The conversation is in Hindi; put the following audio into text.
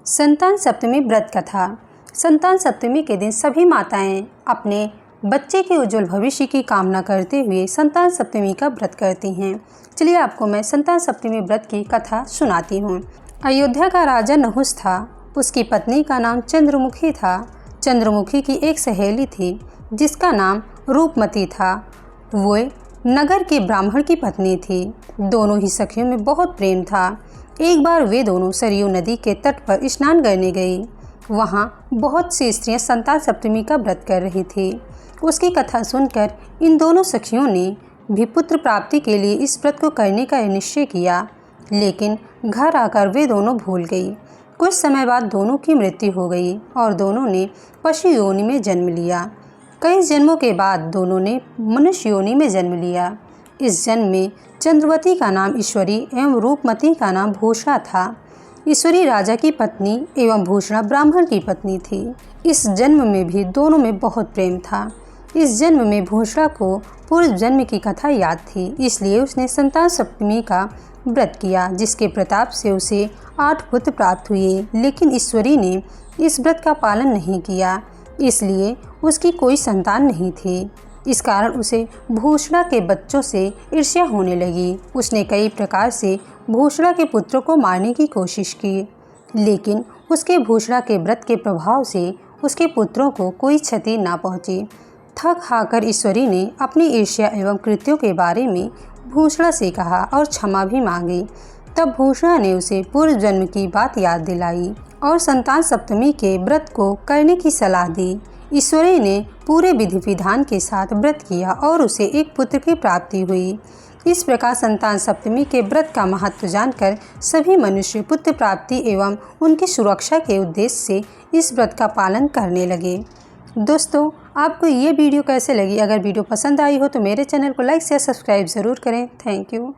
संतान सप्तमी व्रत कथा। संतान सप्तमी के दिन सभी माताएं अपने बच्चे के उज्जवल भविष्य की कामना करते हुए संतान सप्तमी का व्रत करती हैं। चलिए आपको मैं संतान सप्तमी व्रत की कथा सुनाती हूँ। अयोध्या का राजा नहुष था। उसकी पत्नी का नाम चंद्रमुखी था। चंद्रमुखी की एक सहेली थी जिसका नाम रूपमती था। वो नगर के ब्राह्मण की पत्नी थी। दोनों ही सखियों में बहुत प्रेम था। एक बार वे दोनों सरयू नदी के तट पर स्नान करने गई। वहाँ बहुत सी स्त्रियां संतान सप्तमी का व्रत कर रही थी। उसकी कथा सुनकर इन दोनों सखियों ने भी पुत्र प्राप्ति के लिए इस व्रत को करने का निश्चय किया, लेकिन घर आकर वे दोनों भूल गई। कुछ समय बाद दोनों की मृत्यु हो गई और दोनों ने पशु योनि में जन्म लिया। कई जन्मों के बाद दोनों ने मनुष्य योनि में जन्म लिया। इस जन्म में चंद्रवती का नाम ईश्वरी एवं रूपमती का नाम भूषणा था। ईश्वरी राजा की पत्नी एवं भूषणा ब्राह्मण की पत्नी थी। इस जन्म में भी दोनों में बहुत प्रेम था। इस जन्म में भूषणा को पूर्व जन्म की कथा याद थी, इसलिए उसने संतान सप्तमी का व्रत किया, जिसके प्रताप से उसे 8 पुत्र प्राप्त हुए। लेकिन ईश्वरी ने इस व्रत का पालन नहीं किया, इसलिए उसकी कोई संतान नहीं थी। इस कारण उसे भूषणा के बच्चों से ईर्ष्या होने लगी। उसने कई प्रकार से भूषणा के पुत्रों को मारने की कोशिश की, लेकिन उसके भूषणा के व्रत के प्रभाव से उसके पुत्रों को कोई क्षति ना पहुंची। थक हाकर ईश्वरी ने अपनी ईर्ष्या एवं कृत्यों के बारे में भूषणा से कहा और क्षमा भी मांगी। तब भूषणा ने उसे पूर्व जन्म की बात याद दिलाई और संतान सप्तमी के व्रत को करने की सलाह दी। ईश्वरी ने पूरे विधि विधान के साथ व्रत किया और उसे एक पुत्र की प्राप्ति हुई। इस प्रकार संतान सप्तमी के व्रत का महत्व जानकर सभी मनुष्य पुत्र प्राप्ति एवं उनकी सुरक्षा के उद्देश्य से इस व्रत का पालन करने लगे। दोस्तों, आपको ये वीडियो कैसे लगी? अगर वीडियो पसंद आई हो तो मेरे चैनल को लाइक शेयर सब्सक्राइब ज़रूर करें। Thank you.